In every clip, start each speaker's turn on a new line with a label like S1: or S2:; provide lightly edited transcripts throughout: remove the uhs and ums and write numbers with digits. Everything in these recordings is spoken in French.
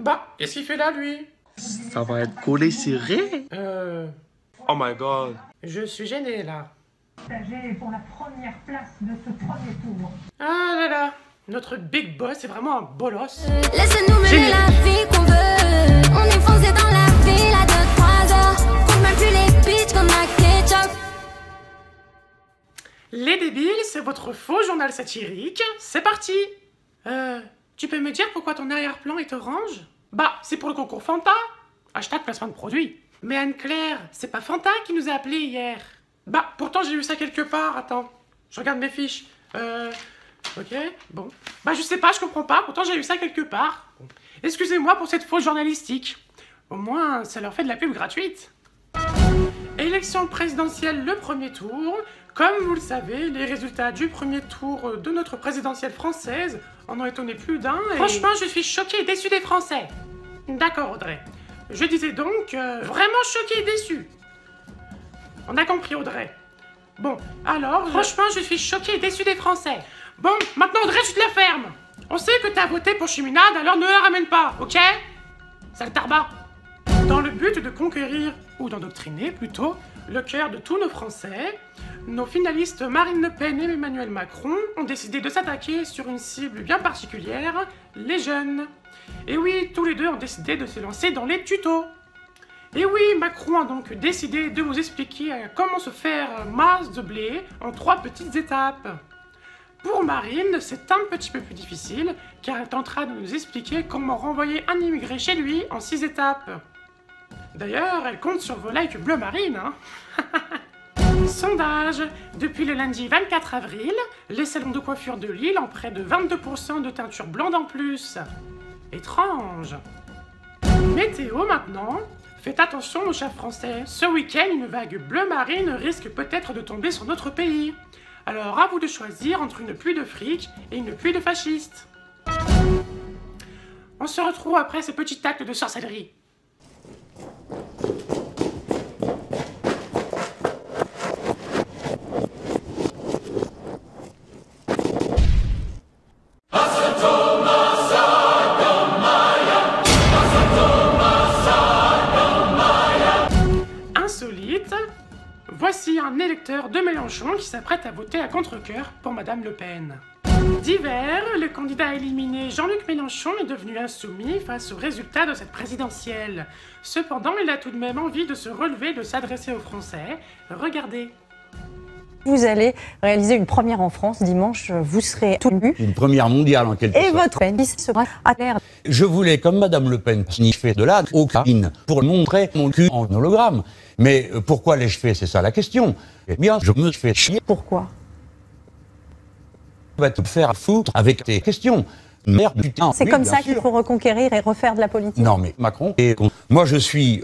S1: Bah, qu'est-ce qu'il fait là, lui?
S2: Ça va être collé serré.
S3: Oh my god.
S1: Je suis gêné, là.
S4: Pour la première place de ce premier tour.
S1: Ah là là, notre big boss est vraiment un bolos.
S5: Laisse-nous mener la vie qu'on veut. On est foncé dans la ville à 2-3 heures. Compte même plus les bitches qu'on a ketchup.
S1: Les débiles, c'est votre faux journal satirique. C'est parti. Tu peux me dire pourquoi ton arrière-plan est orange? Bah, c'est pour le concours Fanta. Hashtag placement de produit. Mais Anne-Claire, c'est pas Fanta qui nous a appelés hier. Bah, pourtant j'ai vu ça quelque part. Attends, je regarde mes fiches. Ok, bon. Bah, je sais pas, je comprends pas. Pourtant j'ai vu ça quelque part. Bon. Excusez-moi pour cette fausse journalistique. Au moins, ça leur fait de la pub gratuite. Élection présidentielle le premier tour. Comme vous le savez, les résultats du premier tour de notre présidentielle française en ont étonné plus d'un et... Franchement, je suis choquée et déçue des Français. D'accord, Audrey. Je disais donc, vraiment choquée et déçue. On a compris, Audrey. Bon, alors... Franchement, je suis choquée et déçue des Français. Bon, maintenant, Audrey, tu te la fermes. On sait que t'as voté pour Cheminade, alors ne la ramène pas, ok? Sale tarbat. Dans le but de conquérir, ou d'endoctriner plutôt, le cœur de tous nos Français, nos finalistes Marine Le Pen et Emmanuel Macron ont décidé de s'attaquer sur une cible bien particulière, les jeunes. Et oui, tous les deux ont décidé de se lancer dans les tutos. Et oui, Macron a donc décidé de vous expliquer comment se faire masse de blé en 3 petites étapes. Pour Marine, c'est un petit peu plus difficile, car elle tentera de nous expliquer comment renvoyer un immigré chez lui en 6 étapes. D'ailleurs, elle compte sur vos likes bleu marine, hein. Sondage. Depuis le lundi 24 avril, les salons de coiffure de Lille ont près de 22% de teinture blonde en plus. Étrange. Météo maintenant. Faites attention aux chefs français. Ce week-end, une vague bleu marine risque peut-être de tomber sur notre pays. Alors à vous de choisir entre une pluie de fric et une pluie de fascistes. On se retrouve après ce petit acte de sorcellerie. Voici un électeur de Mélenchon qui s'apprête à voter à contre-cœur pour Madame Le Pen. D'hiver, le candidat éliminé Jean-Luc Mélenchon est devenu insoumis face aux résultats de cette présidentielle. Cependant, il a tout de même envie de se relever et de s'adresser aux Français. Regardez.
S6: Vous allez réaliser une première en France dimanche, vous serez tout nu.
S7: Une première mondiale en quelque sorte.
S6: Et votre pénis sera à l'air.
S7: Je voulais, comme Madame Le Pen, sniffer de la cocaïne pour montrer mon cul en hologramme. Mais pourquoi l'ai-je fait? C'est ça la question. Eh bien, je me fais chier.
S6: Pourquoi?
S7: Tu vas te faire foutre avec tes questions. Merde, putain.
S6: C'est
S7: oui,
S6: comme ça
S7: sûr.
S6: qu'il faut reconquérir et refaire de la politique.
S7: Non, mais Macron est con. Moi, je suis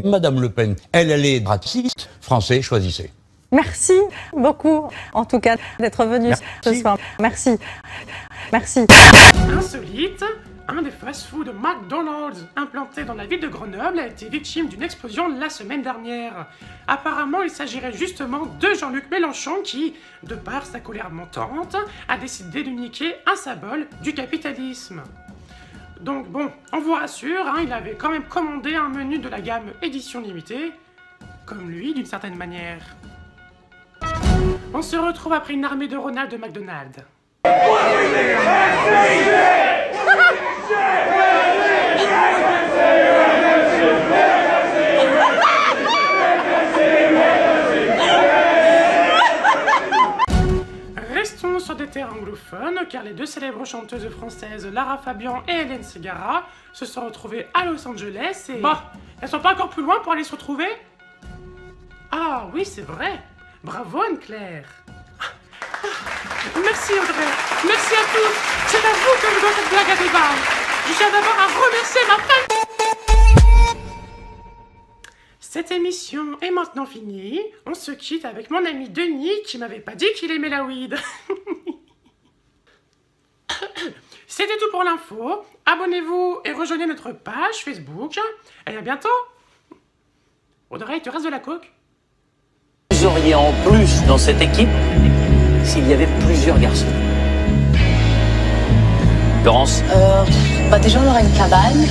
S7: Madame Le Pen. Elle est raciste. Français, choisissez.
S6: Merci beaucoup, en tout cas, d'être venu ce soir. Merci. Merci.
S1: Insolite, un des fast-food McDonald's implanté dans la ville de Grenoble a été victime d'une explosion la semaine dernière. Apparemment, il s'agirait justement de Jean-Luc Mélenchon qui, de par sa colère montante, a décidé de niquer un symbole du capitalisme. Donc bon, on vous rassure, hein, il avait quand même commandé un menu de la gamme édition limitée, comme lui d'une certaine manière. On se retrouve après une armée de Ronald de McDonald's. Restons sur des terres anglophones, car les 2 célèbres chanteuses françaises, Lara Fabian et Hélène Ségara, se sont retrouvées à Los Angeles et... Bah, elles sont pas encore plus loin pour aller se retrouver? Ah oui, c'est vrai. Bravo Anne-Claire. Merci Audrey. Merci à tous. C'est à vous que je dois cette blague à 2 balles. Je tiens d'abord à remercier ma femme. Cette émission est maintenant finie. On se quitte avec mon ami Denis qui m'avait pas dit qu'il aimait la weed. C'était tout pour l'info. Abonnez-vous et rejoignez notre page Facebook. Et à bientôt. Audrey, il te reste de la coke?
S8: Vous auriez en plus dans cette équipe s'il y avait plusieurs garçons. l'occurrence?
S9: Déjà, on aurait une cabane.